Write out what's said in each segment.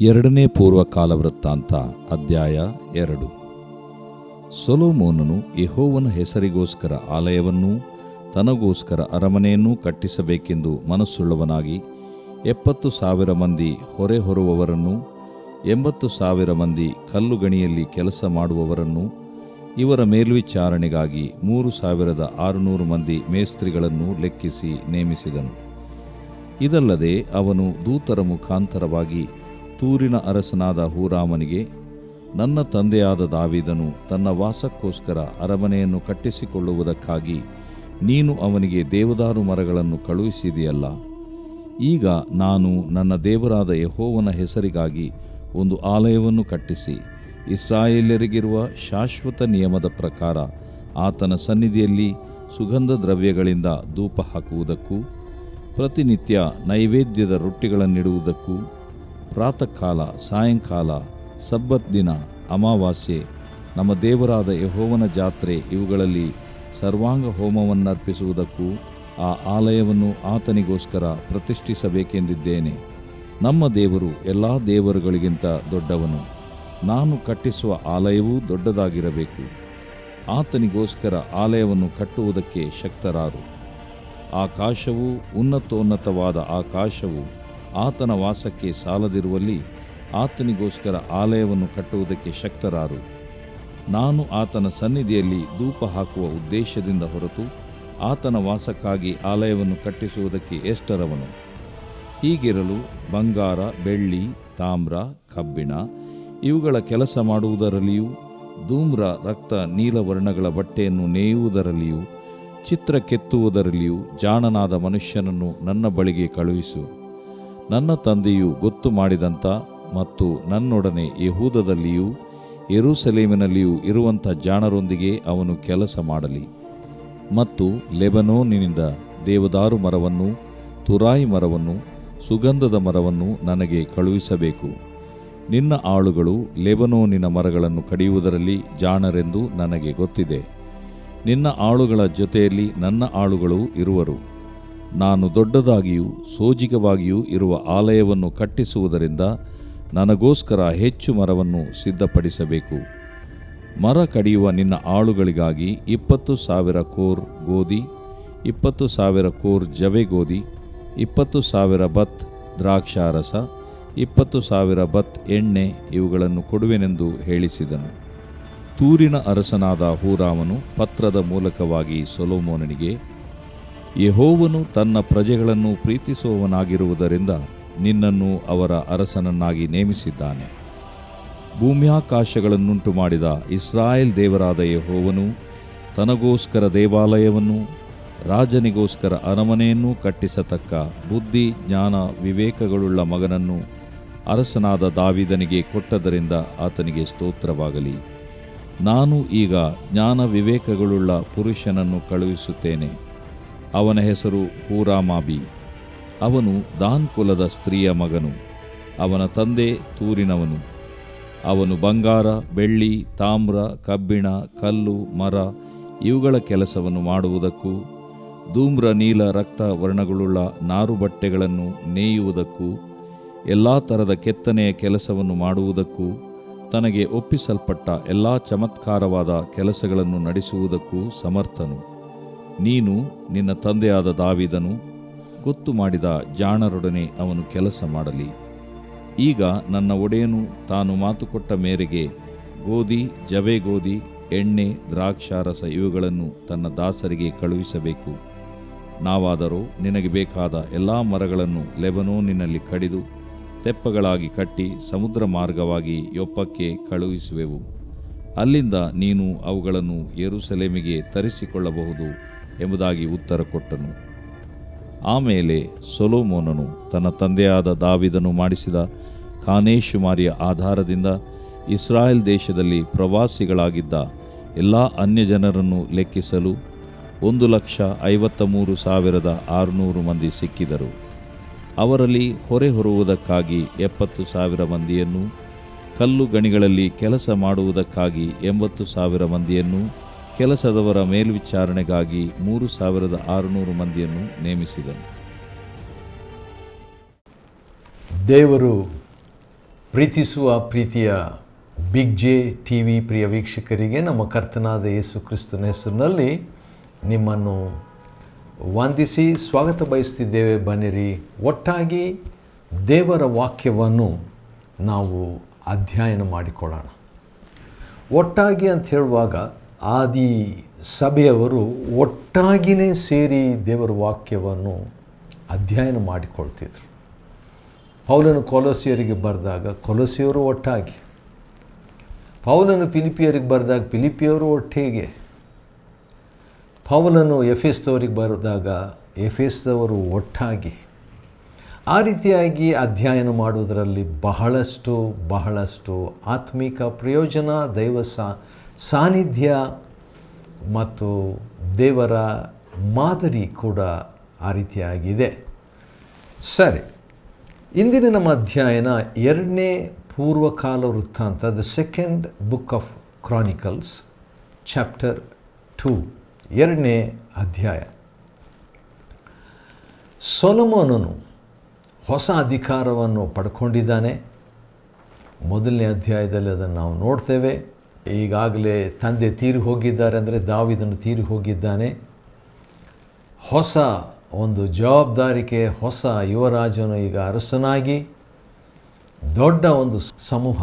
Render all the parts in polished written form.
ಎರಡನೇ ಪೂರ್ವಕಾಲ ವೃತ್ತಾಂತ ಅಧ್ಯಾಯ 2. ಸೊಲೊಮೋನನು ಯೆಹೋವನ ಹೆಸರಿಗೋಸ್ಕರ ಆಲಯವನ್ನೂ ತನಗೋಸ್ಕರ ಅರಮನೆಯನ್ನೂ ಕಟ್ಟಿಸಬೇಕೆಂದು ಮನಸ್ಸುಳ್ಳವನಾಗಿ 70,000 ಮಂದಿ ಹೊರೆ ಹೊರುವವರನ್ನು, 80,000 ಮಂದಿ ಕಲ್ಲುಗಣಿಯಲ್ಲಿ ಕೆಲಸ ಮಾಡುವವರನ್ನು, ಇವರ ಮೇಲ್ವಿಚಾರಣೆಗಾಗಿ 3,600 ಮಂದಿ ಮೇಸ್ತ್ರಿಗಳನ್ನು ಲೆಕ್ಕಿಸಿ ನೇಮಿಸಿದನು. ಇದಲ್ಲದೆ ಅವನು ದೂತರ ಮುಖಾಂತರವಾಗಿ ತೂರಿನ ಅರಸನಾದ ಹೂರಾಮನಿಗೆ, ನನ್ನ ತಂದೆಯಾದ ದಾವೀದನು ತನ್ನ ವಾಸಕ್ಕೋಸ್ಕರ ಅರಮನೆಯನ್ನು ಕಟ್ಟಿಸಿಕೊಳ್ಳುವುದಕ್ಕಾಗಿ ನೀನು ಅವನಿಗೆ ದೇವದಾರು ಮರಗಳನ್ನು ಕಳುಹಿಸಿದೆಯಲ್ಲ, ಈಗ ನಾನು ನನ್ನ ದೇವರಾದ ಯೆಹೋವನ ಹೆಸರಿಗಾಗಿ ಒಂದು ಆಲಯವನ್ನು ಕಟ್ಟಿಸಿ ಇಸ್ರಾಯೇಲ್ಯರಿಗಿರುವ ಶಾಶ್ವತ ನಿಯಮದ ಪ್ರಕಾರ ಆತನ ಸನ್ನಿಧಿಯಲ್ಲಿ ಸುಗಂಧ ದ್ರವ್ಯಗಳಿಂದ ಧೂಪ ಹಾಕುವುದಕ್ಕೂ, ಪ್ರತಿನಿತ್ಯ ನೈವೇದ್ಯದ ರೊಟ್ಟಿಗಳನ್ನಿಡುವುದಕ್ಕೂ, ಪ್ರಾತಃಕಾಲ ಸಾಯಂಕಾಲ ಸಬ್ಬತ್ ದಿನ ಅಮಾವಾಸ್ಯೆ ನಮ್ಮ ದೇವರಾದ ಯೆಹೋವನ ಜಾತ್ರೆ ಇವುಗಳಲ್ಲಿ ಸರ್ವಾಂಗ ಹೋಮವನ್ನರ್ಪಿಸುವುದಕ್ಕೂ ಆ ಆಲಯವನ್ನು ಆತನಿಗೋಸ್ಕರ ಪ್ರತಿಷ್ಠಿಸಬೇಕೆಂದಿದ್ದೇನೆ. ನಮ್ಮ ದೇವರು ಎಲ್ಲ ದೇವರುಗಳಿಗಿಂತ ದೊಡ್ಡವನು. ನಾನು ಕಟ್ಟಿಸುವ ಆಲಯವೂ ದೊಡ್ಡದಾಗಿರಬೇಕು. ಆತನಿಗೋಸ್ಕರ ಆಲಯವನ್ನು ಕಟ್ಟುವುದಕ್ಕೆ ಶಕ್ತರಾರು. ಆಕಾಶವೂ ಉನ್ನತೋನ್ನತವಾದ ಆಕಾಶವು ಆತನ ವಾಸಕ್ಕೆ ಸಾಲದಿರುವಲ್ಲಿ ಆತನಿಗೋಸ್ಕರ ಆಲಯವನ್ನು ಕಟ್ಟುವುದಕ್ಕೆ ಶಕ್ತರಾರು. ನಾನು ಆತನ ಸನ್ನಿಧಿಯಲ್ಲಿ ಧೂಪ ಹಾಕುವ ಉದ್ದೇಶದಿಂದ ಹೊರತು ಆತನ ವಾಸಕ್ಕಾಗಿ ಆಲಯವನ್ನು ಕಟ್ಟಿಸುವುದಕ್ಕೆ ಎಷ್ಟರವನು? ಹೀಗಿರಲು ಬಂಗಾರ, ಬೆಳ್ಳಿ, ತಾಮ್ರ, ಕಬ್ಬಿಣ ಇವುಗಳ ಕೆಲಸ ಮಾಡುವುದರಲ್ಲಿಯೂ, ಧೂಮ್ರ, ರಕ್ತ, ನೀಲವರ್ಣಗಳ ಬಟ್ಟೆಯನ್ನು ನೇಯುವುದರಲ್ಲಿಯೂ, ಚಿತ್ರ ಕೆತ್ತುವುದರಲ್ಲಿಯೂ ಜಾಣನಾದ ಮನುಷ್ಯನನ್ನು ನನ್ನ ಬಳಿಗೆ ಕಳುಹಿಸು. ನನ್ನ ತಂದೆಯು ಗೊತ್ತು ಮಾಡಿದಂಥ ಮತ್ತು ನನ್ನೊಡನೆ ಯೆಹೂದದಲ್ಲಿಯೂ ಯೆರೂಸಲೇಮಿನಲ್ಲಿಯೂ ಇರುವಂಥ ಜಾಣರೊಂದಿಗೆ ಅವನು ಕೆಲಸ ಮಾಡಲಿ. ಮತ್ತು ಲೆಬನೋನಿನಿಂದ ದೇವದಾರು ಮರವನ್ನು, ತುರಾಯಿ ಮರವನ್ನು, ಸುಗಂಧದ ಮರವನ್ನು ನನಗೆ ಕಳುಹಿಸಬೇಕು. ನಿನ್ನ ಆಳುಗಳು ಲೆಬನೋನಿನ ಮರಗಳನ್ನು ಕಡಿಯುವುದರಲ್ಲಿ ಜಾಣರೆಂದು ನನಗೆ ಗೊತ್ತಿದೆ. ನಿನ್ನ ಆಳುಗಳ ಜೊತೆಯಲ್ಲಿ ನನ್ನ ಆಳುಗಳೂ ಇರುವರು. ನಾನು ದೊಡ್ಡದಾಗಿಯೂ ಸೋಜಿಗವಾಗಿಯೂ ಇರುವ ಆಲಯವನ್ನು ಕಟ್ಟಿಸುವುದರಿಂದ ನನಗೋಸ್ಕರ ಹೆಚ್ಚು ಮರವನ್ನು ಸಿದ್ಧಪಡಿಸಬೇಕು. ಮರ ಕಡಿಯುವ ನಿನ್ನ ಆಳುಗಳಿಗಾಗಿ 20,000 ಕೋರ್ ಗೋಧಿ, 20,000 ಕೋರ್ ಜವೆಗೋಧಿ, 20,000 ಬತ್ ದ್ರಾಕ್ಷಾರಸ, 20,000 ಬತ್ ಎಣ್ಣೆ ಇವುಗಳನ್ನು ಕೊಡುವೆನೆಂದು ಹೇಳಿಸಿದನು. ತೂರಿನ ಅರಸನಾದ ಹೂರಾಮನು ಪತ್ರದ ಮೂಲಕವಾಗಿ ಸೊಲೊಮೋನನಿಗೆ, ಯೆಹೋವನು ತನ್ನ ಪ್ರಜೆಗಳನ್ನು ಪ್ರೀತಿಸುವವನಾಗಿರುವುದರಿಂದ ನಿನ್ನನ್ನು ಅವರ ಅರಸನನ್ನಾಗಿ ನೇಮಿಸಿದ್ದಾನೆ. ಭೂಮ್ಯಾಕಾಶಗಳನ್ನುಂಟು ಮಾಡಿದ ಇಸ್ರಾಯೇಲ್ ದೇವರಾದ ಯೆಹೋವನು ತನಗೋಸ್ಕರ ದೇವಾಲಯವನ್ನೂ ರಾಜನಿಗೋಸ್ಕರ ಅರಮನೆಯನ್ನೂ ಕಟ್ಟಿಸತಕ್ಕ ಬುದ್ಧಿ, ಜ್ಞಾನ, ವಿವೇಕಗಳುಳ್ಳ ಮಗನನ್ನು ಅರಸನಾದ ದಾವೀದನಿಗೆ ಕೊಟ್ಟದರಿಂದ ಆತನಿಗೆ ಸ್ತೋತ್ರವಾಗಲಿ. ನಾನು ಈಗ ಜ್ಞಾನ ವಿವೇಕಗಳುಳ್ಳ ಪುರುಷನನ್ನು ಕಳುಹಿಸುತ್ತೇನೆ. ಅವನ ಹೆಸರು ಹೂರಾಮಾಬಿ. ಅವನು ದಾನ್ ಕುಲದ ಸ್ತ್ರೀಯ ಮಗನು. ಅವನ ತಂದೆ ತೂರಿನವನು. ಅವನು ಬಂಗಾರ, ಬೆಳ್ಳಿ, ತಾಮ್ರ, ಕಬ್ಬಿಣ, ಕಲ್ಲು, ಮರ ಇವುಗಳ ಕೆಲಸವನ್ನು ಮಾಡುವುದಕ್ಕೂ, ಧೂಮ್ರ, ನೀಲ, ರಕ್ತ ವರ್ಣಗಳುಳ್ಳ ನಾರು ಬಟ್ಟೆಗಳನ್ನು ನೇಯುವುದಕ್ಕೂ, ಎಲ್ಲ ಥರದ ಕೆತ್ತನೆಯ ಕೆಲಸವನ್ನು ಮಾಡುವುದಕ್ಕೂ, ತನಗೆ ಒಪ್ಪಿಸಲ್ಪಟ್ಟ ಎಲ್ಲ ಚಮತ್ಕಾರವಾದ ಕೆಲಸಗಳನ್ನು ನಡೆಸುವುದಕ್ಕೂ ಸಮರ್ಥನು. ನೀನು ನಿನ್ನ ತಂದೆಯಾದ ದಾವೀದನು ಗೊತ್ತು ಮಾಡಿದ ಜಾಣರೊಡನೆ ಅವನು ಕೆಲಸ ಮಾಡಲಿ. ಈಗ ನನ್ನ ಒಡೆಯನು ತಾನು ಮಾತುಕೊಟ್ಟ ಮೇರೆಗೆ ಗೋಧಿ, ಜವೆಗೋಧಿ, ಎಣ್ಣೆ, ದ್ರಾಕ್ಷಾರಸ ಇವುಗಳನ್ನು ತನ್ನ ದಾಸರಿಗೆ ಕಳುಹಿಸಬೇಕು. ನಾವಾದರೂ ನಿನಗೆ ಬೇಕಾದ ಎಲ್ಲ ಮರಗಳನ್ನು ಲೆಬನೋನಿನಲ್ಲಿ ಕಡಿದು ತೆಪ್ಪಗಳಾಗಿ ಕಟ್ಟಿ ಸಮುದ್ರ ಮಾರ್ಗವಾಗಿ ಯೊಪ್ಪಕ್ಕೆ ಕಳುಹಿಸುವೆವು. ಅಲ್ಲಿಂದ ನೀನು ಅವುಗಳನ್ನು ಯೆರೂಸಲೇಮಿಗೆ ತರಿಸಿಕೊಳ್ಳಬಹುದು ಎಂಬುದಾಗಿ ಉತ್ತರ ಕೊಟ್ಟನು. ಆಮೇಲೆ ಸೊಲೊಮೋನನು ತನ್ನ ತಂದೆಯಾದ ದಾವೀದನು ಮಾಡಿಸಿದ ಕಾನೇಶುಮಾರಿಯ ಆಧಾರದಿಂದ ಇಸ್ರಾಯೇಲ್ ದೇಶದಲ್ಲಿ ಪ್ರವಾಸಿಗಳಾಗಿದ್ದ ಎಲ್ಲ ಅನ್ಯಜನರನ್ನು ಲೆಕ್ಕಿಸಲು 1,53,600 ಮಂದಿ ಸಿಕ್ಕಿದರು. ಅವರಲ್ಲಿ ಹೊರೆ ಹೊರುವುದಕ್ಕಾಗಿ 70,000 ಮಂದಿಯನ್ನು, ಕಲ್ಲು ಗಣಿಗಳಲ್ಲಿ ಕೆಲಸ ಮಾಡುವುದಕ್ಕಾಗಿ 80,000 ಮಂದಿಯನ್ನು, ಕೆಲಸದವರ ಮೇಲ್ವಿಚಾರಣೆಗಾಗಿ 3,600 ಮಂದಿಯನ್ನು ನೇಮಿಸಿದನು. ದೇವರು ಪ್ರೀತಿಸುವ ಪ್ರೀತಿಯ ಬಿಗ್ ಜೆ ಟಿ ವಿ ಪ್ರಿಯ ವೀಕ್ಷಕರಿಗೆ ನಮ್ಮ ಕರ್ತನಾದ ಯೇಸು ಕ್ರಿಸ್ತನ ಹೆಸರಿನಲ್ಲಿ ನಿಮ್ಮನ್ನು ವಂದಿಸಿ ಸ್ವಾಗತ ಬಯಸ್ತಿದ್ದೇವೆ. ಬನ್ನಿರಿ, ಒಟ್ಟಾಗಿ ದೇವರ ವಾಕ್ಯವನ್ನು ನಾವು ಅಧ್ಯಯನ ಮಾಡಿಕೊಳ್ಳೋಣ. ಒಟ್ಟಾಗಿ ಅಂತ ಹೇಳುವಾಗ ಆದಿ ಸಭೆಯವರು ಒಟ್ಟಾಗಿಯೇ ಸೇರಿ ದೇವರ ವಾಕ್ಯವನ್ನು ಅಧ್ಯಯನ ಮಾಡಿಕೊಳ್ತಿದ್ರು. ಪೌಲನು ಕೊಲೊಸ್ಸೆಯರಿಗೆ ಬರೆದಾಗ ಕೊಲೊಸ್ಸೆಯವರು ಒಟ್ಟಾಗಿ, ಪೌಲನು ಫಿಲಿಪಿಯರಿಗೆ ಬರೆದಾಗ ಫಿಲಿಪಿಯವರು ಒಟ್ಟಿಗೆ, ಪೌಲನು ಎಫೆಸದವರಿಗೆ ಬರೆದಾಗ ಎಫೆಸದವರು ಒಟ್ಟಾಗಿ. ಆ ರೀತಿಯಾಗಿ ಅಧ್ಯಯನ ಮಾಡುವುದರಲ್ಲಿ ಬಹಳಷ್ಟು ಆತ್ಮಿಕ ಪ್ರಯೋಜನ, ದೈವ ಸಾನ್ನಿಧ್ಯ ಮತ್ತು ದೇವರ ಮಾದರಿ ಕೂಡ ಆ ರೀತಿಯಾಗಿದೆ. ಸರಿ, ಇಂದಿನ ನಮ್ಮ ಅಧ್ಯಯನ 2ನೇ ಪೂರ್ವಕಾಲ ವೃತ್ತಾಂತ, the second book of chronicles, chapter 2, 2ನೇ ಅಧ್ಯಾಯ. ಸೊಲೊಮೋನನು ಹೊಸ ಅಧಿಕಾರವನ್ನು ಪಡ್ಕೊಂಡಿದ್ದಾನೆ. 1ನೇ ಅಧ್ಯಾಯದಲ್ಲಿ ಅದನ್ನು ನಾವು ನೋಡ್ತೇವೆ. ಈಗಾಗಲೇ ತಂದೆ ತೀರಿ ಹೋಗಿದ್ದಾರೆ, ಅಂದರೆ ದಾವೀದನು ತೀರಿ ಹೋಗಿದ್ದಾನೆ. ಹೊಸ ಒಂದು ಜವಾಬ್ದಾರಿಕೆ, ಹೊಸ ಯುವರಾಜನು ಈಗ ಅರಸನಾಗಿ ದೊಡ್ಡ ಒಂದು ಸಮೂಹ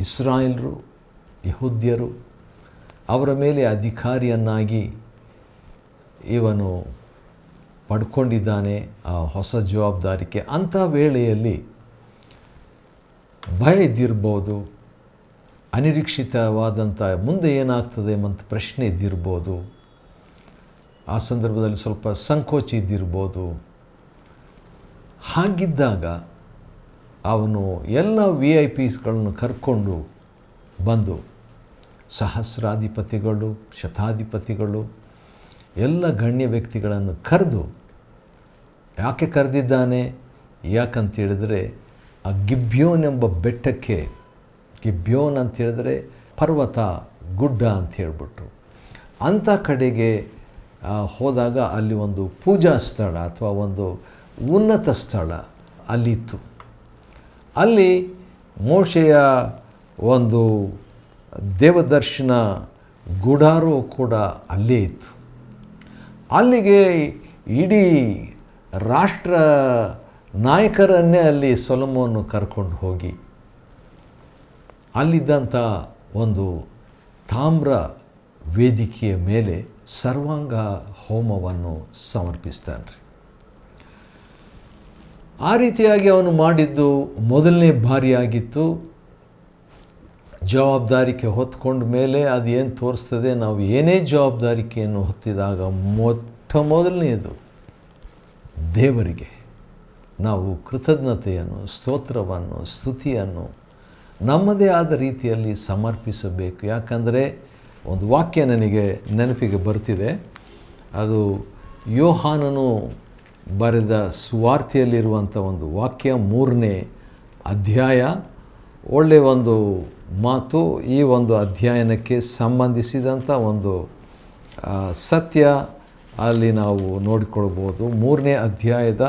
ಇಸ್ರಾಯೇಲ್ರು, ಯಹೂದ್ಯರು ಅವರ ಮೇಲೆ ಅಧಿಕಾರಿಯನ್ನಾಗಿ ಇವನು ಪಡ್ಕೊಂಡಿದ್ದಾನೆ ಆ ಹೊಸ ಜವಾಬ್ದಾರಿಕೆ. ಅಂಥ ವೇಳೆಯಲ್ಲಿ ಭಯ ಇದ್ದಿರ್ಬೋದು, ಅನಿರೀಕ್ಷಿತವಾದಂಥ ಮುಂದೆ ಏನಾಗ್ತದೆ ಎಂಬ ಪ್ರಶ್ನೆ ಇದ್ದಿರ್ಬೋದು, ಆ ಸಂದರ್ಭದಲ್ಲಿ ಸ್ವಲ್ಪ ಸಂಕೋಚ ಇದ್ದಿರ್ಬೋದು. ಹಾಗಿದ್ದಾಗ ಅವನು ಎಲ್ಲ VIPsಗಳನ್ನು ಕರ್ಕೊಂಡು ಬಂದು ಸಹಸ್ರಾಧಿಪತಿಗಳು, ಶತಾಧಿಪತಿಗಳು, ಎಲ್ಲ ಗಣ್ಯ ವ್ಯಕ್ತಿಗಳನ್ನು ಕರೆದು, ಯಾಕೆ ಕರೆದಿದ್ದಾನೆ? ಯಾಕಂತೇಳಿದರೆ ಆ ಗಿಬ್ಯೋನ್ ಎಂಬ ಬೆಟ್ಟಕ್ಕೆ, ಗಿಬ್ಯೋನ್ ಅಂತೇಳಿದ್ರೆ ಪರ್ವತ, ಗುಡ್ಡ ಅಂತ ಹೇಳ್ಬಿಟ್ರು, ಅಂಥ ಕಡೆಗೆ ಹೋದಾಗ ಅಲ್ಲಿ ಒಂದು ಪೂಜಾ ಸ್ಥಳ ಅಥವಾ ಒಂದು ಉನ್ನತ ಸ್ಥಳ ಅಲ್ಲಿತ್ತು. ಅಲ್ಲಿ ಮೋಶೆಯ ಒಂದು ದೇವದರ್ಶನ ಗುಡಾರು ಕೂಡ ಅಲ್ಲೇ ಇತ್ತು. ಅಲ್ಲಿಗೆ ಇಡೀ ರಾಷ್ಟ್ರ ನಾಯಕರನ್ನೇ ಅಲ್ಲಿ ಸೊಲೊಮೋನ್ ಕರ್ಕೊಂಡು ಹೋಗಿ ಅಲ್ಲಿದ್ದಂಥ ಒಂದು ತಾಮ್ರ ವೇದಿಕೆಯ ಮೇಲೆ ಸರ್ವಾಂಗ ಹೋಮವನ್ನು ಸಮರ್ಪಿಸ್ತಾನೆ. ಆ ರೀತಿಯಾಗಿ ಅವನು ಮಾಡಿದ್ದು ಮೊದಲನೇ ಬಾರಿಯಾಗಿತ್ತು. ಜವಾಬ್ದಾರಿಕೆ ಹೊತ್ಕೊಂಡ ಮೇಲೆ ಅದು ಏನು ತೋರಿಸ್ತದೆ, ನಾವು ಏನೇ ಜವಾಬ್ದಾರಿಕೆಯನ್ನು ಹೊತ್ತಿದಾಗ ಮೊದಲನೆಯದು ದೇವರಿಗೆ ನಾವು ಕೃತಜ್ಞತೆಯನ್ನು, ಸ್ತೋತ್ರವನ್ನು, ಸ್ತುತಿಯನ್ನು ನಮ್ಮದೇ ಆದ ರೀತಿಯಲ್ಲಿ ಸಮರ್ಪಿಸಬೇಕು. ಯಾಕಂದರೆ ಒಂದು ವಾಕ್ಯ ನನಗೆ ನೆನಪಿಗೆ ಬರ್ತಿದೆ. ಅದು ಯೋಹಾನನು ಬರೆದ ಸುವಾರ್ತೆಯಲ್ಲಿರುವಂಥ ಒಂದು ವಾಕ್ಯ, 3ನೇ ಅಧ್ಯಾಯ. ಒಳ್ಳೆಯ ಒಂದು ಮಾತು. ಈ ಒಂದು ಅಧ್ಯಯನಕ್ಕೆ ಸಂಬಂಧಿಸಿದಂಥ ಒಂದು ಸತ್ಯ ಅಲ್ಲಿ ನಾವು ನೋಡಿಕೊಳ್ಬೋದು. 3ನೇ ಅಧ್ಯಾಯದ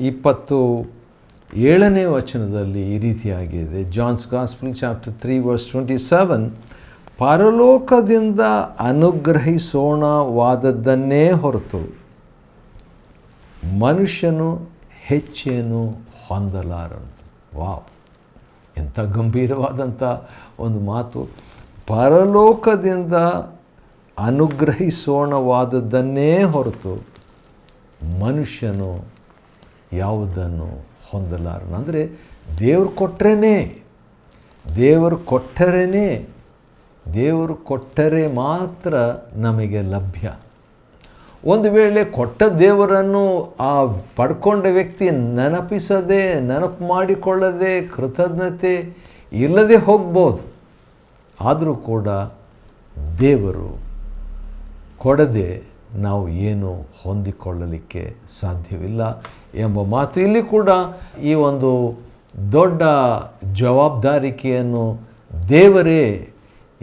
27ನೇ ವಚನದಲ್ಲಿ ಈ ರೀತಿಯಾಗಿದೆ. ಜಾನ್ಸ್ ಗಾಸ್ಪಲ್ ಚಾಪ್ಟರ್ 3 ವರ್ಸ್ 27, ಪರಲೋಕದಿಂದ ಅನುಗ್ರಹಿಸೋಣವಾದದ್ದನ್ನೇ ಹೊರತು ಮನುಷ್ಯನು ಹೆಚ್ಚೇನು ಹೊಂದಲಾರನು. ವಾವ್, ಎಂಥ ಗಂಭೀರವಾದಂಥ ಒಂದು ಮಾತು. ಪರಲೋಕದಿಂದ ಅನುಗ್ರಹಿಸೋಣವಾದದ್ದನ್ನೇ ಹೊರತು ಮನುಷ್ಯನು ಯಾವುದನ್ನು ಹೊಂದಲಾರನು. ಅಂದರೆ ದೇವರು ಕೊಟ್ಟರೆ ಮಾತ್ರ ನಮಗೆ ಲಭ್ಯ. ಒಂದು ವೇಳೆ ಕೊಟ್ಟ ದೇವರನ್ನು ಆ ಪಡ್ಕೊಂಡ ವ್ಯಕ್ತಿ ನೆನಪು ಮಾಡಿಕೊಳ್ಳದೆ, ಕೃತಜ್ಞತೆ ಇಲ್ಲದೆ ಹೋಗ್ಬೋದು. ಆದರೂ ಕೂಡ ದೇವರು ಕೊಡದೆ ನಾವು ಏನು ಹೊಂದಿಕೊಳ್ಳಲಿಕ್ಕೆ ಸಾಧ್ಯವಿಲ್ಲ ಎಂಬ ಮಾತು ಇಲ್ಲಿ ಕೂಡ. ಈ ಒಂದು ದೊಡ್ಡ ಜವಾಬ್ದಾರಿಕೆಯನ್ನು ದೇವರೇ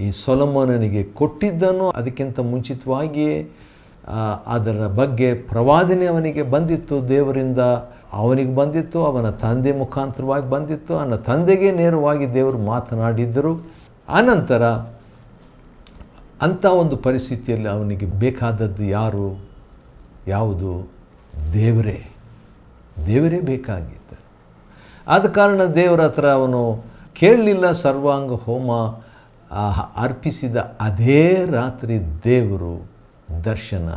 ಈ ಸೊಲೊಮೋನನಿಗೆ ಕೊಟ್ಟಿದ್ದನು. ಅದಕ್ಕಿಂತ ಮುಂಚಿತವಾಗಿಯೇ ಅದರ ಬಗ್ಗೆ ಪ್ರವಾದನೆ ಅವನಿಗೆ ಬಂದಿತ್ತು ದೇವರಿಂದ. ಅವನಿಗೆ ಬಂದಿತ್ತು, ಅವನ ತಂದೆ ಮುಖಾಂತರವಾಗಿ ಬಂದಿತ್ತು, ಅವನ ತಂದೆಗೆ ನೇರವಾಗಿ ದೇವರು ಮಾತನಾಡಿದ್ದರು. ಆನಂತರ ಅಂಥ ಒಂದು ಪರಿಸ್ಥಿತಿಯಲ್ಲಿ ಅವನಿಗೆ ಬೇಕಾದದ್ದು ಯಾವುದು? ದೇವರೇ ಬೇಕಾಗಿತ್ತು. ಆದ ಕಾರಣ ದೇವರ ಹತ್ರ ಅವನು ಕೇಳಲಿಲ್ಲ. ಸರ್ವಾಂಗ ಹೋಮ ಅರ್ಪಿಸಿದ ಅದೇ ರಾತ್ರಿ ದೇವರು ದರ್ಶನ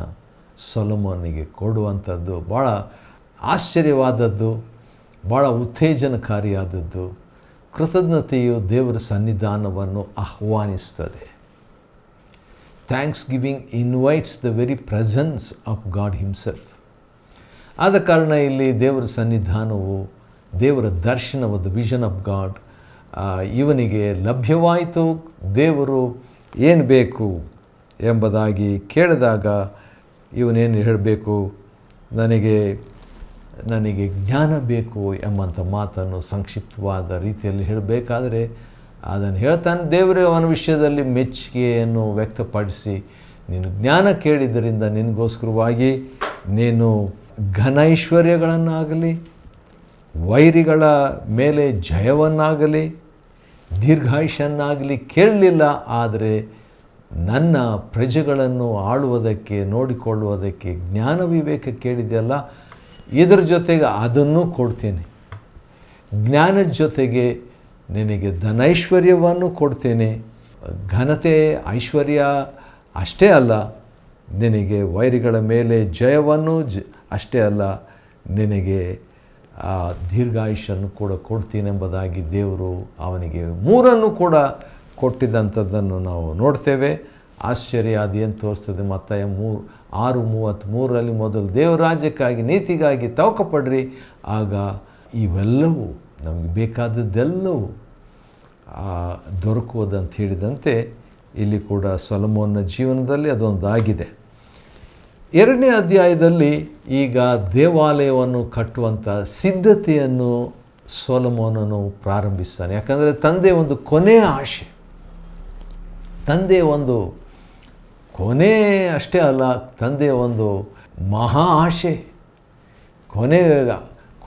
ಸೊಲೊಮೋನಿಗೆ ಕೊಡುವಂಥದ್ದು ಭಾಳ ಆಶ್ಚರ್ಯವಾದದ್ದು, ಭಾಳ ಉತ್ತೇಜನಕಾರಿಯಾದದ್ದು. ಕೃತಜ್ಞತೆಯು ದೇವರ ಸನ್ನಿಧಾನವನ್ನು ಆಹ್ವಾನಿಸ್ತದೆ. Thanksgiving invites the very presence of God himself. ಆದ ಕಾರಣ ಇಲ್ಲಿ ದೇವರ ಸನ್ನಿಧಾನವು, ದೇವರ ದರ್ಶನವು, ದ ವಿಷನ್ ಆಫ್ ಗಾಡ್ ಇವನಿಗೆ ಲಭ್ಯವಾಯಿತು. ದೇವರು ಏನು ಬೇಕು ಎಂಬುದಾಗಿ ಕೇಳಿದಾಗ ಇವನೇನು ಹೇಳಬೇಕು? ನನಗೆ ಜ್ಞಾನ ಬೇಕು ಎಂಬಂಥ ಮಾತನ್ನು ಸಂಕ್ಷಿಪ್ತವಾದ ರೀತಿಯಲ್ಲಿ ಹೇಳಬೇಕಾದ್ರೆ ಅದನ್ನು ಹೇಳ್ತಾನೆ. ದೇವರೇ ಅವನ ವಿಷಯದಲ್ಲಿ ಮೆಚ್ಚುಗೆಯನ್ನು ವ್ಯಕ್ತಪಡಿಸಿ, ನೀನು ಜ್ಞಾನ ಕೇಳಿದ್ದರಿಂದ ನಿನಗೋಸ್ಕರವಾಗಿ ನೀನು ಘನೈಶ್ವರ್ಯಗಳನ್ನಾಗಲಿ, ವೈರಿಗಳ ಮೇಲೆ ಜಯವನ್ನಾಗಲಿ, ದೀರ್ಘಾಯುಷ್ಯನ್ನಾಗಲಿ ಕೇಳಲಿಲ್ಲ. ಆದರೆ ನನ್ನ ಪ್ರಜೆಗಳನ್ನು ಆಳುವುದಕ್ಕೆ, ನೋಡಿಕೊಳ್ಳುವುದಕ್ಕೆ ಜ್ಞಾನ ವಿವೇಕ ಕೇಳಿದೆಯಲ್ಲ, ಇದರ ಜೊತೆಗೆ ಅದನ್ನು ಕೊಡ್ತೇನೆ. ಜ್ಞಾನದ ಜೊತೆಗೆ ನಿನಗೆ ಧನೈಶ್ವರ್ಯವನ್ನು ಕೊಡ್ತೇನೆ. ಘನತೆ ಐಶ್ವರ್ಯ ಅಷ್ಟೇ ಅಲ್ಲ, ನಿನಗೆ ವೈರಿಗಳ ಮೇಲೆ ಜಯವನ್ನು ಅಷ್ಟೇ ಅಲ್ಲ, ನಿನಗೆ ದೀರ್ಘಾಯುಷ್ಯನ್ನು ಕೂಡ ಕೊಡ್ತೀನಿ ಎಂಬುದಾಗಿ ದೇವರು ಅವನಿಗೆ ಮೂರನ್ನು ಕೂಡ ಕೊಟ್ಟಿದ್ದಂಥದ್ದನ್ನು ನಾವು ನೋಡ್ತೇವೆ. ಆಶ್ಚರ್ಯ ಅದೇನು ತೋರಿಸ್ತದೆ? ಮತ್ತಾಯ 6:33 ಮೊದಲು ದೇವರಾಜ್ಯಕ್ಕಾಗಿ ನೀತಿಗಾಗಿ ತವಕಪಡ್ರಿ, ಆಗ ಇವೆಲ್ಲವೂ ನಮಗೆ ಬೇಕಾದದ್ದೆಲ್ಲವೂ ದೊರಕುವುದಂತ ಹೇಳಿದಂತೆ ಇಲ್ಲಿ ಕೂಡ ಸೊಲೊಮೋನನ ಜೀವನದಲ್ಲಿ ಅದೊಂದಾಗಿದೆ. 2ನೇ ಅಧ್ಯಾಯದಲ್ಲಿ ಈಗ ದೇವಾಲಯವನ್ನು ಕಟ್ಟುವಂಥ ಸಿದ್ಧತೆಯನ್ನು ಸೊಲೊಮೋನನು ಪ್ರಾರಂಭಿಸ್ತಾನೆ. ಯಾಕಂದರೆ ತಂದೆ ಒಂದು ಕೊನೆಯ ಆಶೆ, ತಂದೆ ಒಂದು ಕೊನೆ ಅಷ್ಟೇ ಅಲ್ಲ, ತಂದೆ ಒಂದು ಮಹಾ ಆಶೆ.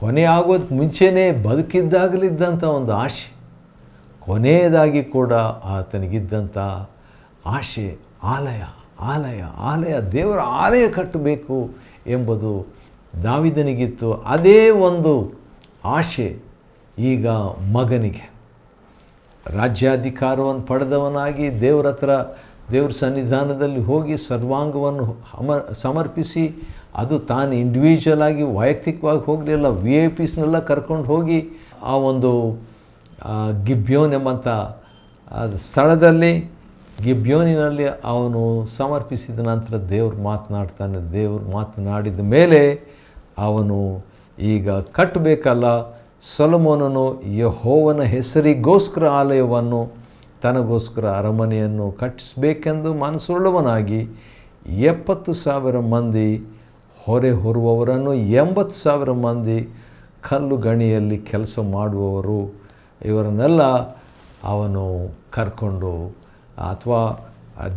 ಕೊನೆ ಆಗೋದಕ್ಕೆ ಮುಂಚೆನೇ ಬದುಕಿದ್ದಾಗಲಿದ್ದಂಥ ಒಂದು ಆಶೆ, ಕೊನೆಯದಾಗಿ ಕೂಡ ಆತನಿಗಿದ್ದಂಥ ಆಶೆ ಆಲಯ, ದೇವರ ಆಲಯ ಕಟ್ಟಬೇಕು ಎಂಬುದು ದಾವೀದನಿಗಿತ್ತು. ಅದೇ ಒಂದು ಆಶೆ ಈಗ ಮಗನಿಗೆ. ರಾಜ್ಯಾಧಿಕಾರವನ್ನು ಪಡೆದವನಾಗಿ ದೇವರ ಸನ್ನಿಧಾನದಲ್ಲಿ ಹೋಗಿ ಸರ್ವಾಂಗವನ್ನು ಸಮರ್ಪಿಸಿ, ಅದು ತಾನು ಇಂಡಿವಿಜುವಲ್ ಆಗಿ ವೈಯಕ್ತಿಕವಾಗಿ ಹೋಗಲಿಲ್ಲ, VIPsನೆಲ್ಲ ಕರ್ಕೊಂಡು ಹೋಗಿ ಆ ಒಂದು ಗಿಬ್ಯೋನ್ ಎಂಬಂಥ ಸ್ಥಳದಲ್ಲಿ, ಗಿಬ್ಯೋನಿನಲ್ಲಿ ಅವನು ಸಮರ್ಪಿಸಿದ ನಂತರ ದೇವರು ಮಾತನಾಡ್ತಾನೆ. ದೇವರು ಮಾತನಾಡಿದ ಮೇಲೆ ಅವನು ಈಗ ಕಟ್ಟಬೇಕಲ್ಲ. ಸೊಲೊಮೋನನು ಯೆಹೋವನ ಹೆಸರಿಗೋಸ್ಕರ ಆಲಯವನ್ನು, ತನಗೋಸ್ಕರ ಅರಮನೆಯನ್ನು ಕಟ್ಟಿಸಬೇಕೆಂದು ಮನಸ್ಸುಳ್ಳವನಾಗಿ 70,000 ಮಂದಿ ಹೊರೆ ಹೊರುವವರನ್ನು, 80,000 ಮಂದಿ ಕಲ್ಲು ಗಣಿಯಲ್ಲಿ ಕೆಲಸ ಮಾಡುವವರು, ಇವರನ್ನೆಲ್ಲ ಅವನು ಕರ್ಕೊಂಡು ಅಥವಾ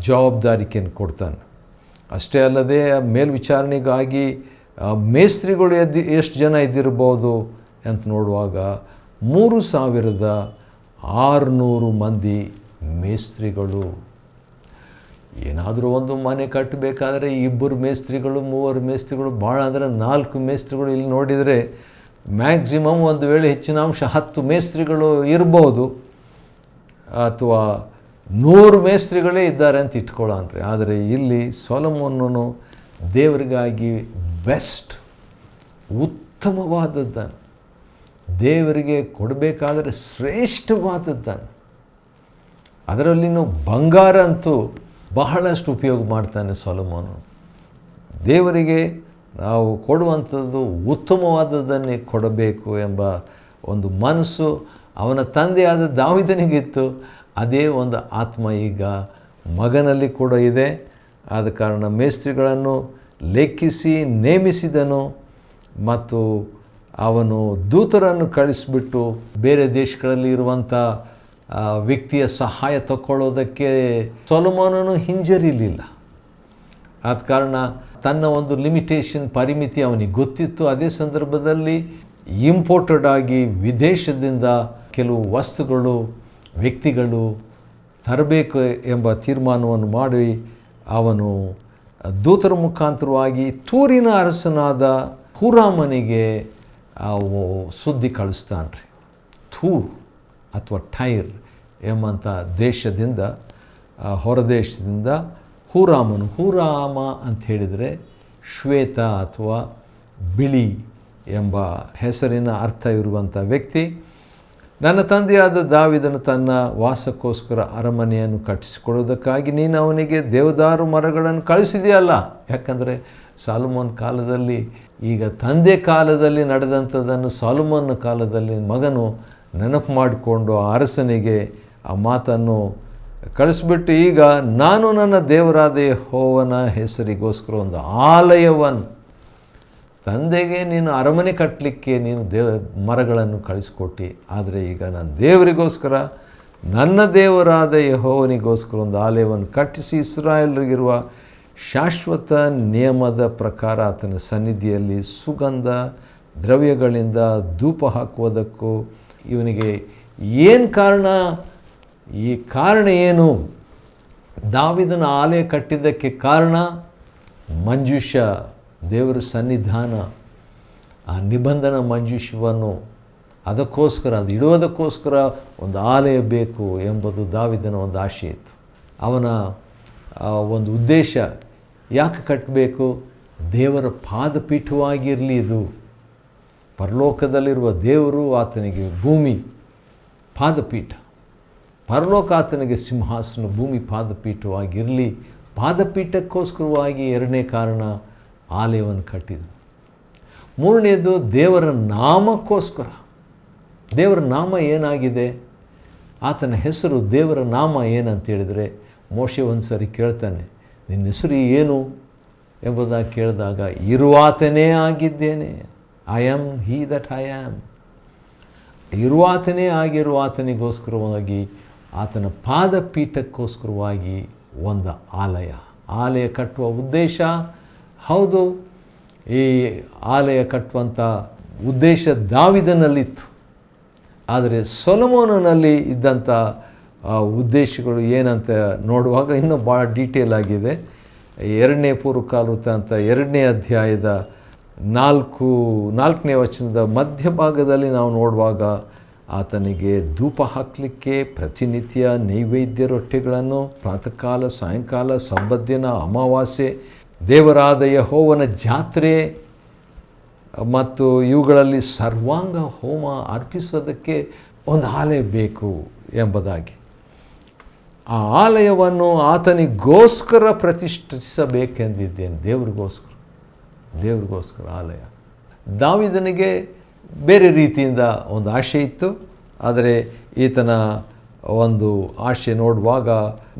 ಜವಾಬ್ದಾರಿಕೆಯನ್ನು ಕೊಡ್ತಾನೆ. ಅಷ್ಟೇ ಅಲ್ಲದೆ ಮೇಲ್ವಿಚಾರಣೆಗಾಗಿ ಮೇಸ್ತ್ರಿಗಳು ಎಷ್ಟು ಜನ ಇದ್ದಿರ್ಬೋದು ಅಂತ ನೋಡುವಾಗ 3,600 ಮಂದಿ ಮೇಸ್ತ್ರಿಗಳು. ಏನಾದರೂ ಒಂದು ಮನೆ ಕಟ್ಟಬೇಕಾದ್ರೆ 2 ಮೇಸ್ತ್ರಿಗಳು 3 ಮೇಸ್ತ್ರಿಗಳು, ಭಾಳ ಅಂದರೆ 4 ಮೇಸ್ತ್ರಿಗಳು. ಇಲ್ಲಿ ನೋಡಿದರೆ ಮ್ಯಾಕ್ಸಿಮಮ್ ಒಂದು ವೇಳೆ ಹೆಚ್ಚಿನ ಅಂಶ 10 ಮೇಸ್ತ್ರಿಗಳು ಇರ್ಬೋದು, ಅಥವಾ 100 ಮೇಸ್ತ್ರಿಗಳೇ ಇದ್ದಾರೆ ಅಂತ ಇಟ್ಕೊಳ್ಳೋಣ್ರಿ. ಆದರೆ ಇಲ್ಲಿ ಸೊಲೊಮೋನನು ದೇವರಿಗಾಗಿ ಬೆಸ್ಟ್, ಉತ್ತಮವಾದದ್ದನ್ನು, ದೇವರಿಗೆ ಕೊಡಬೇಕಾದರೆ ಶ್ರೇಷ್ಠವಾದದ್ದನ್ನು, ಅದರಲ್ಲಿನೂ ಬಂಗಾರ ಅಂತೂ ಬಹಳಷ್ಟು ಉಪಯೋಗ ಮಾಡ್ತಾನೆ ಸೊಲೊಮೋನು. ದೇವರಿಗೆ ನಾವು ಕೊಡುವಂಥದ್ದು ಉತ್ತಮವಾದದ್ದನ್ನೇ ಕೊಡಬೇಕು ಎಂಬ ಒಂದು ಮನಸ್ಸು ಅವನ ತಂದೆಯಾದ ದಾವೀದನಿಗಿತ್ತು. ಅದೇ ಒಂದು ಆತ್ಮ ಈಗ ಮಗನಲ್ಲಿ ಕೂಡ ಇದೆ. ಆದ ಕಾರಣ ಮೇಸ್ತ್ರಿಗಳನ್ನು ಲೆಕ್ಕಿಸಿ ನೇಮಿಸಿದನು ಮತ್ತು ಅವನು ದೂತರನ್ನು ಕಳಿಸಿಬಿಟ್ಟು ಬೇರೆ ದೇಶಗಳಲ್ಲಿ ಇರುವಂಥ ವ್ಯಕ್ತಿಯ ಸಹಾಯ ತಗೊಳ್ಳೋದಕ್ಕೆ ಸೊಲೊಮೋನನು ಹಿಂಜರಿಲಿಲ್ಲ. ಆದ ಕಾರಣ ತನ್ನ ಒಂದು ಲಿಮಿಟೇಷನ್ ಪರಿಮಿತಿ ಅವನಿಗೆ ಗೊತ್ತಿತ್ತು. ಅದೇ ಸಂದರ್ಭದಲ್ಲಿ ಇಂಪೋರ್ಟೆಡ್ ಆಗಿ ವಿದೇಶದಿಂದ ಕೆಲವು ವಸ್ತುಗಳು ವ್ಯಕ್ತಿಗಳು ತರಬೇಕು ಎಂಬ ತೀರ್ಮಾನವನ್ನು ಮಾಡಿ ಅವನು ದೂತರ ಮುಖಾಂತರವಾಗಿ ತೂರಿನ ಅರಸನಾದ ಹೂರಾಮನಿಗೆ ಸುದ್ದಿ ಕಳಿಸ್ತಾನ್ರಿ. ಥೂರ್ ಅಥವಾ ಟೈರ್ ಎಂಬಂಥ ದೇಶದಿಂದ ಹೊರದೇಶದಿಂದ ಹೂರಾಮ ಅಂತ ಹೇಳಿದರೆ ಶ್ವೇತ ಅಥವಾ ಬಿಳಿ ಎಂಬ ಹೆಸರಿನ ಅರ್ಥ ಇರುವಂಥ ವ್ಯಕ್ತಿ, ನನ್ನ ತಂದೆಯಾದ ದಾವೀದನು ತನ್ನ ವಾಸಕ್ಕೋಸ್ಕರ ಅರಮನೆಯನ್ನು ಕಟ್ಟಿಸಿಕೊಳ್ಳುವುದಕ್ಕಾಗಿ ನೀನು ಅವನಿಗೆ ದೇವದಾರು ಮರಗಳನ್ನು ಕಳಿಸಿದೆಯಲ್ಲ. ಯಾಕಂದರೆ ಸಾಲೊಮೋನ್ ಕಾಲದಲ್ಲಿ, ಈಗ ತಂದೆ ಕಾಲದಲ್ಲಿ ನಡೆದಂಥದ್ದನ್ನು ಸಾಲೊಮೋನ್ ಕಾಲದಲ್ಲಿ ಮಗನು ನೆನಪು ಮಾಡಿಕೊಂಡು ಆ ಅರಸನಿಗೆ ಆ ಮಾತನ್ನು ಕಳಿಸ್ಬಿಟ್ಟು, ಈಗ ನಾನು ನನ್ನ ದೇವರಾದ ಯೆಹೋವನ ಹೆಸರಿಗೋಸ್ಕರ ಒಂದು ಆಲಯವನ್ನು, ತಂದೆಗೆ ನೀನು ಅರಮನೆ ಕಟ್ಟಲಿಕ್ಕೆ ನೀನು ಮರಗಳನ್ನು ಕಳಿಸ್ಕೊಟ್ಟು, ಆದರೆ ಈಗ ನಾನು ದೇವರಿಗೋಸ್ಕರ, ನನ್ನ ದೇವರಾದ ಯೆಹೋವನಿಗೋಸ್ಕರ ಒಂದು ಆಲಯವನ್ನು ಕಟ್ಟಿಸಿ ಇಸ್ರಾಯೇಲರಿಗಿರುವ ಶಾಶ್ವತ ನಿಯಮದ ಪ್ರಕಾರ ಆತನ ಸನ್ನಿಧಿಯಲ್ಲಿ ಸುಗಂಧ ದ್ರವ್ಯಗಳಿಂದ ಧೂಪ ಹಾಕುವುದಕ್ಕೂ ಇವನಿಗೆ ಏನು ಕಾರಣ, ಈ ಕಾರಣ ಏನು? ದಾವೀದನ ಆಲಯ ಕಟ್ಟಿದ್ದಕ್ಕೆ ಕಾರಣ ಮಂಜೂಷ, ದೇವರ ಸನ್ನಿಧಾನ, ಆ ನಿಬಂಧನ ಮಂಜೂಷವನ್ನು ಅದಕ್ಕೋಸ್ಕರ, ಅದು ಇಡುವುದಕ್ಕೋಸ್ಕರ ಒಂದು ಆಲಯ ಬೇಕು ಎಂಬುದು ದಾವೀದನ ಒಂದು ಆಶೆ ಇತ್ತು. ಅವನ ಒಂದು ಉದ್ದೇಶ, ಯಾಕೆ ಕಟ್ಟಬೇಕು? ದೇವರ ಪಾದಪೀಠವಾಗಿರಲಿ. ಇದು ಪರಲೋಕದಲ್ಲಿರುವ ದೇವರು ಆತನಿಗೆ ಭೂಮಿ ಪಾದಪೀಠ, ಪರಲೋಕ ಆತನಿಗೆ ಸಿಂಹಾಸನ, ಭೂಮಿ ಪಾದಪೀಠವಾಗಿರಲಿ. ಪಾದಪೀಠಕ್ಕೋಸ್ಕರವಾಗಿ ಎರಡನೇ ಕಾರಣ ಆಲಯವನ್ನು ಕಟ್ಟಿದ್ದು. ಮೂರನೇದು ದೇವರ ನಾಮಕ್ಕೋಸ್ಕರ. ದೇವರ ನಾಮ ಏನಾಗಿದೆ? ಆತನ ಹೆಸರು, ದೇವರ ನಾಮ ಏನಂತ ಹೇಳಿದರೆ, ಮೋಶೆ ಒಂದು ಸರಿ ಕೇಳ್ತಾನೆ, ನಿನ್ನ ಹೆಸರು ಏನು ಎಂಬುದಾಗಿ ಕೇಳಿದಾಗ, ಇರುವಾತನೇ ಆಗಿದ್ದೇನೆ, I am he that I am. ಇರುವಾತನೇ ಆಗಿರುವಾತನಿಗೋಸ್ಕರವಾಗಿ, ಆತನ ಪಾದಪೀಠಕ್ಕೋಸ್ಕರವಾಗಿ ಒಂದು ಆಲಯ ಕಟ್ಟುವ ಉದ್ದೇಶ. ಹೌದು, ಈ ಆಲಯ ಕಟ್ಟುವಂಥ ಉದ್ದೇಶ ದಾವೀದನಲ್ಲಿತ್ತು. ಆದರೆ ಸೊಲೊಮೋನನಲ್ಲಿ ಇದ್ದಂಥ ಉದ್ದೇಶಗಳು ಏನಂತ ನೋಡುವಾಗ ಇನ್ನೂ ಭಾಳ ಡೀಟೇಲ್ ಆಗಿದೆ. 2ನೇ ಪೂರ್ವಕಾಲವೃತ್ತಾಂತ 2ನೇ ಅಧ್ಯಾಯದ 4ನೇ ವಚನದ ಮಧ್ಯಭಾಗದಲ್ಲಿ ನಾವು ನೋಡುವಾಗ, ಆತನಿಗೆ ಧೂಪ ಹಾಕಲಿಕ್ಕೆ ಪ್ರತಿನಿತ್ಯ ನೈವೇದ್ಯ ರೊಟ್ಟಿಗಳನ್ನು ಪ್ರಾತಃಕಾಲ, ಸಾಯಂಕಾಲ, ಸಬ್ಬತ್ ದಿನ, ಅಮಾವಾಸ್ಯೆ, ದೇವರಾದ ಯೆಹೋವನ ಜಾತ್ರೆ ಮತ್ತು ಇವುಗಳಲ್ಲಿ ಸರ್ವಾಂಗ ಹೋಮ ಅರ್ಪಿಸೋದಕ್ಕೆ ಒಂದು ಆಲಯ ಬೇಕು ಎಂಬುದಾಗಿ, ಆ ಆಲಯವನ್ನು ಆತನಿಗೋಸ್ಕರ ಪ್ರತಿಷ್ಠಿಸಬೇಕೆಂದಿದ್ದೇನೆ. ದೇವರಿಗೋಸ್ಕರ ಆಲಯ. ದಾವೀದನಿಗೆ ಬೇರೆ ರೀತಿಯಿಂದ ಒಂದು ಆಶೆ ಇತ್ತು. ಆದರೆ ಈತನ ಒಂದು ಆಶೆ ನೋಡುವಾಗ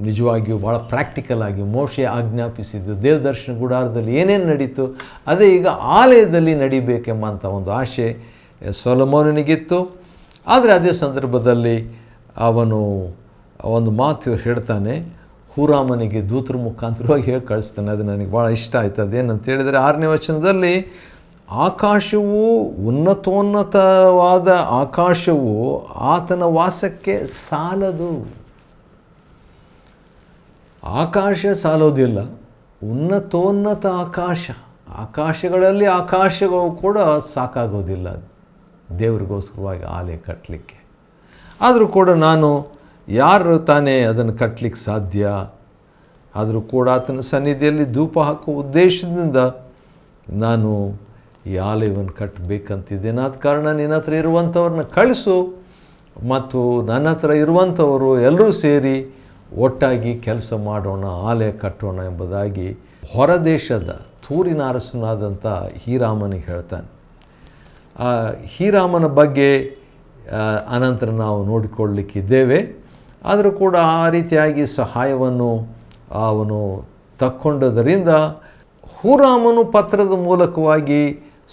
ನಿಜವಾಗಿಯೂ ಭಾಳ ಪ್ರಾಕ್ಟಿಕಲ್ ಆಗಿ ಮೋಶೆ ಆಜ್ಞಾಪಿಸಿದ್ದು ದೇವದರ್ಶನ ಗುಡಾರದಲ್ಲಿ ಏನೇನು ನಡೀತು ಅದೇ ಈಗ ಆಲಯದಲ್ಲಿ ನಡಿಬೇಕೆಂಬಂಥ ಒಂದು ಆಶೆ ಸೊಲೊಮೋನನಿಗಿತ್ತು. ಆದರೆ ಅದೇ ಸಂದರ್ಭದಲ್ಲಿ ಅವನು ಒಂದು ಮಾತು ಹೇಳ್ತಾನೆ, ಹೂರಾಮನಿಗೆ ದೂತರ ಮುಖಾಂತರವಾಗಿ ಹೇಳಿ ಕಳಿಸ್ತಾನೆ. ಅದು ನನಗೆ ಭಾಳ ಇಷ್ಟ ಆಯ್ತು. ಅದೇನಂತ ಹೇಳಿದರೆ 6ನೇ ವಚನದಲ್ಲಿ, ಆಕಾಶವು, ಉನ್ನತೋನ್ನತವಾದ ಆಕಾಶವು ಆತನ ವಾಸಕ್ಕೆ ಸಾಲದು. ಆಕಾಶ ಸಾಲೋದಿಲ್ಲ, ಉನ್ನತೋನ್ನತ ಆಕಾಶಗಳಲ್ಲಿ ಆಕಾಶಗಳು ಕೂಡ ಸಾಕಾಗೋದಿಲ್ಲ ದೇವರಿಗೋಸ್ಕರವಾಗಿ ಆಲಯ ಕಟ್ಟಲಿಕ್ಕೆ. ಆದರೂ ಕೂಡ ನಾನು ಯಾರು ತಾನೇ ಅದನ್ನು ಕಟ್ಟಲಿಕ್ಕೆ ಸಾಧ್ಯ? ಆದರೂ ಕೂಡ ಆತನ ಸನ್ನಿಧಿಯಲ್ಲಿ ಧೂಪ ಹಾಕುವ ಉದ್ದೇಶದಿಂದ ನಾನು ಈ ಆಲಯವನ್ನು ಕಟ್ಟಬೇಕಂತಿದ್ದೇನೆ. ಆದ ಕಾರಣ ನಿನ್ನ ಹತ್ರ ಇರುವಂಥವ್ರನ್ನ ಕಳಿಸು ಮತ್ತು ನನ್ನ ಹತ್ರ ಇರುವಂಥವರು ಎಲ್ಲರೂ ಸೇರಿ ಒಟ್ಟಾಗಿ ಕೆಲಸ ಮಾಡೋಣ, ಆಲಯ ಕಟ್ಟೋಣ ಎಂಬುದಾಗಿ ಹೊರದೇಶದ ತೂರಿನ ಅರಸನಾದಂಥ ಹೀರಾಮನಿಗೆ ಹೇಳ್ತಾನೆ. ಆ ಹೀರಾಮನ ಬಗ್ಗೆ ಅನಂತರ ನಾವು ನೋಡಿಕೊಳ್ಳಲಿಕ್ಕಿದ್ದೇವೆ. ಆದರೂ ಕೂಡ ಆ ರೀತಿಯಾಗಿ ಸಹಾಯವನ್ನು ಅವನು ತಕ್ಕೊಂಡದರಿಂದ ಹೂರಾಮನು ಪತ್ರದ ಮೂಲಕವಾಗಿ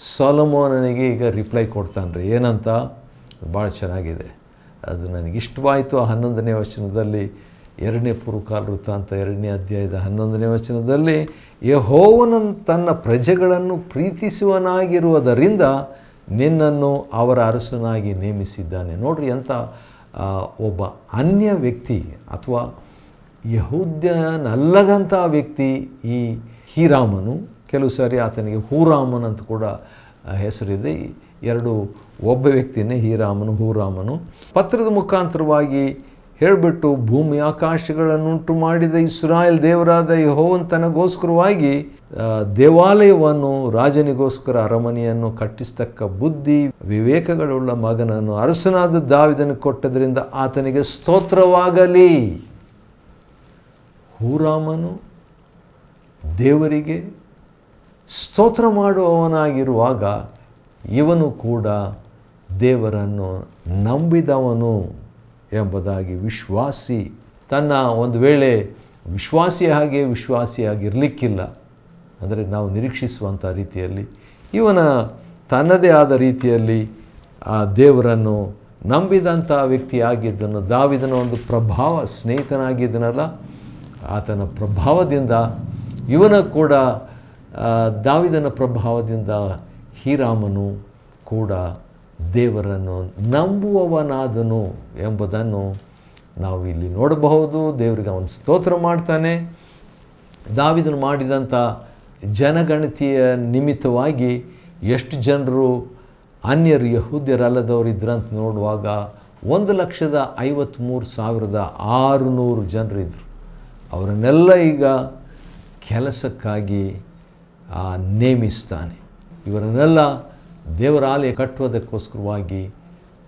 ಸೊಲೊಮೋನನಿಗೆ ಈಗ ರಿಪ್ಲೈ ಕೊಡ್ತಾನೆ ರೀ. ಏನಂತ? ಭಾಳ ಚೆನ್ನಾಗಿದೆ, ಅದು ನನಗಿಷ್ಟವಾಯಿತು. 11ನೇ ವಚನದಲ್ಲಿ 2ನೇ ಪೂರ್ವಕಾಲ ವೃತ್ತಾಂತ 2ನೇ ಅಧ್ಯಾಯದ 11ನೇ ವಚನದಲ್ಲಿ, ಯೆಹೋವನು ತನ್ನ ಪ್ರಜೆಗಳನ್ನು ಪ್ರೀತಿಸುವನಾಗಿರುವುದರಿಂದ ನಿನ್ನನ್ನು ಅವರ ಅರಸನಾಗಿ ನೇಮಿಸಿದ್ದಾನೆ. ನೋಡ್ರಿ, ಅಂತ ಒಬ್ಬ ಅನ್ಯ ವ್ಯಕ್ತಿ ಅಥವಾ ಯಹೂದ್ಯನಲ್ಲದಂಥ ವ್ಯಕ್ತಿ ಈ ಹೀರಾಮನು. ಕೆಲವು ಸಾರಿ ಆತನಿಗೆ ಹೂರಾಮನ್ ಅಂತ ಕೂಡ ಹೆಸರಿದೆ. ಒಬ್ಬ ವ್ಯಕ್ತಿನೇ ಹೀರಾಮನು, ಹೂರಾಮನು. ಪತ್ರದ ಮುಖಾಂತರವಾಗಿ ಹೇಳಿಬಿಟ್ಟು, ಭೂಮಿ ಆಕಾಶಗಳನ್ನುಂಟು ಮಾಡಿದ ಇಸ್ರಾಯೇಲ್ ದೇವರಾದ ಯೆಹೋವನು ತನಗೋಸ್ಕರವಾಗಿ ದೇವಾಲಯವನ್ನು, ರಾಜನಿಗೋಸ್ಕರ ಅರಮನೆಯನ್ನು ಕಟ್ಟಿಸ್ತಕ್ಕ ಬುದ್ಧಿ ವಿವೇಕಗಳುಳ್ಳ ಮಗನನ್ನು ಅರಸನಾದ ದಾವೀದನಿಗೆ ಕೊಟ್ಟದ್ರಿಂದ ಆತನಿಗೆ ಸ್ತೋತ್ರವಾಗಲಿ. ಹೂರಾಮನು ದೇವರಿಗೆ ಸ್ತೋತ್ರ ಮಾಡುವವನಾಗಿರುವಾಗ ಇವನು ಕೂಡ ದೇವರನ್ನು ನಂಬಿದವನು ಎಂಬುದಾಗಿ ವಿಶ್ವಾಸಿ. ತನ್ನ ಒಂದು ವೇಳೆ ವಿಶ್ವಾಸಿಯಾಗಿರಲಿಕ್ಕಿಲ್ಲ ಅಂದರೆ ನಾವು ನಿರೀಕ್ಷಿಸುವಂಥ ರೀತಿಯಲ್ಲಿ, ಇವನ ತನ್ನದೇ ಆದ ರೀತಿಯಲ್ಲಿ ಆ ದೇವರನ್ನು ನಂಬಿದಂಥ ವ್ಯಕ್ತಿಯಾಗಿದ್ದನು. ದಾವೀದನ ಒಂದು ಸ್ನೇಹಿತನಾಗಿದ್ದನಲ್ಲ, ಆತನ ಪ್ರಭಾವದಿಂದ ಇವನ ಕೂಡ ದಾವೀದನ ಪ್ರಭಾವದಿಂದ ಹೀರಾಮನು ಕೂಡ ದೇವರನ್ನು ನಂಬುವವನಾದನು ಎಂಬುದನ್ನು ನಾವು ಇಲ್ಲಿ ನೋಡಬಹುದು. ದೇವರಿಗೆ ಅವನು ಸ್ತೋತ್ರ ಮಾಡ್ತಾನೆ. ದಾವೀದನು ಮಾಡಿದಂಥ ಜನಗಣತಿಯ ನಿಮಿತ್ತವಾಗಿ ಎಷ್ಟು ಜನರು ಅನ್ಯರು ಯಹೂದ್ಯರಲ್ಲದವರು ಇದ್ರಂತ ನೋಡುವಾಗ 1,53,600 ಜನರಿದ್ದರು. ಅವರನ್ನೆಲ್ಲ ಈಗ ಕೆಲಸಕ್ಕಾಗಿ ನೇಮಿಸ್ತಾನೆ. ಇವರನ್ನೆಲ್ಲ ದೇವರ ಆಲಯ ಕಟ್ಟುವುದಕ್ಕೋಸ್ಕರವಾಗಿ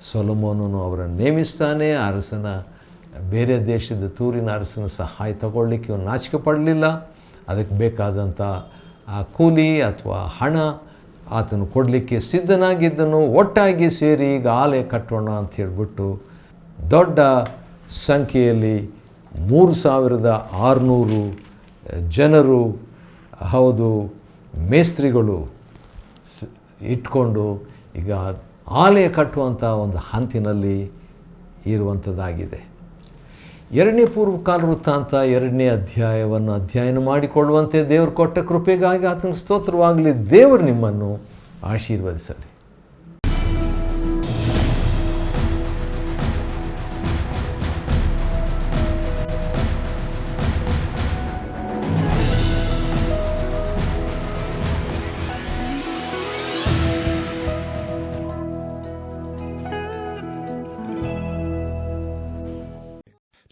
ಸೊಲೊಮೋನನು ಅವರನ್ನು ನೇಮಿಸ್ತಾನೆ. ಬೇರೆ ದೇಶದ ತೂರಿನ ಅರಸನ ಸಹಾಯ ತಗೊಳ್ಳಿಕ್ಕೆ ಇವನು ನಾಚಿಕೆ ಪಡಲಿಲ್ಲ. ಅದಕ್ಕೆ ಬೇಕಾದಂಥ ಕೂಲಿ ಅಥವಾ ಹಣ ಆತನು ಕೊಡಲಿಕ್ಕೆ ಸಿದ್ಧನಾಗಿದ್ದನು. ಒಟ್ಟಾಗಿ ಸೇರಿ ಈಗ ಆಲಯ ಕಟ್ಟೋಣ ಅಂತ ಹೇಳಿಬಿಟ್ಟು ದೊಡ್ಡ ಸಂಖ್ಯೆಯಲ್ಲಿ 3,600 ಜನರು, ಹೌದು, ಮೇಸ್ತ್ರಿಗಳು ಇಟ್ಕೊಂಡು ಈಗ ಆಲಯ ಕಟ್ಟುವಂಥ ಒಂದು ಹಂತಿನಲ್ಲಿ ಇರುವಂಥದ್ದಾಗಿದೆ. 2ನೇ ಪೂರ್ವಕಾಲ ವೃತ್ತಾಂತ 2ನೇ ಅಧ್ಯಾಯವನ್ನು ಅಧ್ಯಯನ ಮಾಡಿಕೊಳ್ಳುವಂತೆ ದೇವರು ಕೊಟ್ಟ ಕೃಪೆಗಾಗಿ ಆತನ ಸ್ತೋತ್ರವಾಗಲಿ. ದೇವರು ನಿಮ್ಮನ್ನು ಆಶೀರ್ವದಿಸಲಿ.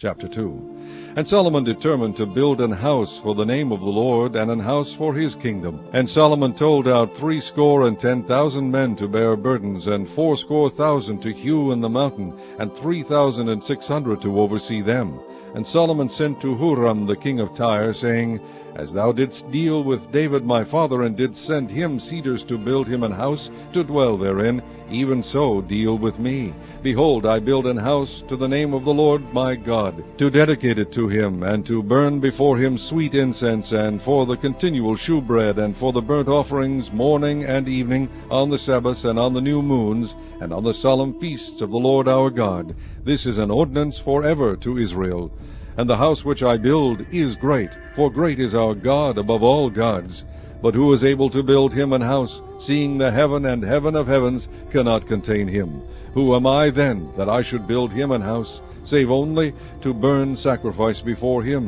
Chapter 2. And Solomon determined to build an house for the name of the Lord, and an house for his kingdom. And Solomon told out 70,000 men to bear burdens, and 80,000 to hew in the mountain, and 3,600 to oversee them. And Solomon sent to Huram the king of Tyre, saying, As thou didst deal with David my father, and didst send him cedars to build him an house to dwell therein, even so deal with me. Behold, I build an house to the name of the Lord my God, to dedicate it to him, and to burn before him sweet incense, and for the continual shewbread, and for the burnt offerings morning and evening, on the Sabbaths and on the new moons, and on the solemn feasts of the Lord our God. This is an ordinance forever to Israel. And the house which I build is great, for great is our God above all gods. But who is able to build him an house, seeing the heaven and heaven of heavens cannot contain him? Who am I then, that I should build him an house, save only to burn sacrifice before him?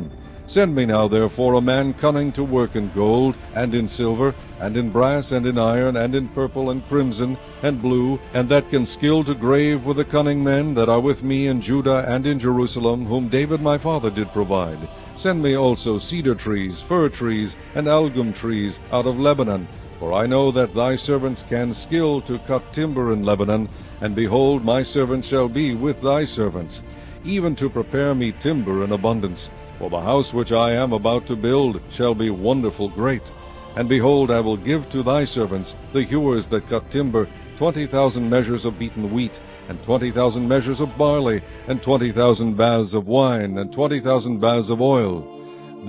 Send me now therefore a man cunning to work in gold, and in silver, and in brass, and in iron, and in purple, and crimson, and blue, and that can skill to grave with the cunning men that are with me in Judah and in Jerusalem, whom David my father did provide. Send me also cedar trees, fir trees, and algum trees out of Lebanon, for I know that thy servants can skill to cut timber in Lebanon, and behold, my servants shall be with thy servants, even to prepare me timber in abundance. For the house which I am about to build shall be wonderful great. And behold, I will give to thy servants, the hewers that cut timber, 20,000 measures of beaten wheat, and 20,000 measures of barley, and 20,000 baths of wine, and 20,000 baths of oil.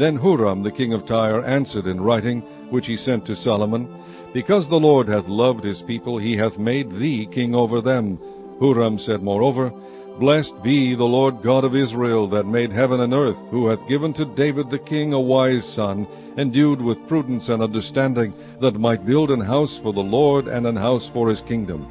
Then Huram the king of Tyre answered in writing, which he sent to Solomon, Because the Lord hath loved his people, he hath made thee king over them. Huram said moreover, Blessed be the Lord God of Israel, that made heaven and earth, who hath given to David the king a wise son, endued with prudence and understanding, that might build an house for the Lord, and an house for his kingdom.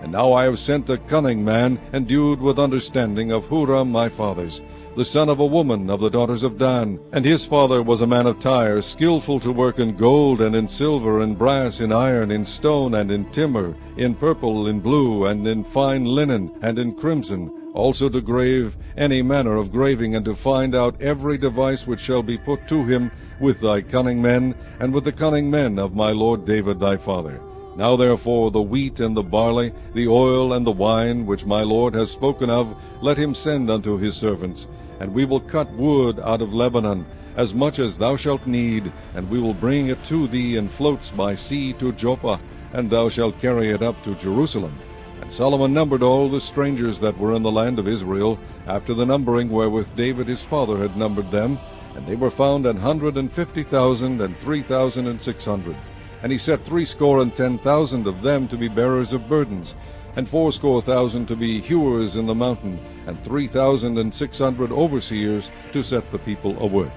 And now I have sent a cunning man, endued with understanding, of Huram my fathers, the son of a woman of the daughters of Dan. And his father was a man of Tyre, skillful to work in gold, and in silver, in brass, in iron, in stone, and in timber, in purple, in blue, and in fine linen, and in crimson, also to grave any manner of graving, and to find out every device which shall be put to him with thy cunning men, and with the cunning men of my lord David thy father. Now therefore the wheat and the barley, the oil and the wine, which my lord has spoken of, let him send unto his servants. And we will cut wood out of Lebanon, as much as thou shalt need, and we will bring it to thee in floats by sea to Joppa, and thou shalt carry it up to Jerusalem. And Solomon numbered all the strangers that were in the land of Israel, after the numbering wherewith David his father had numbered them, and they were found 150,000 and 3,600. And he set 70,000 of them to be bearers of burdens, and 80,000 to be hewers in the mountain, and 3,600 overseers to set the people a work.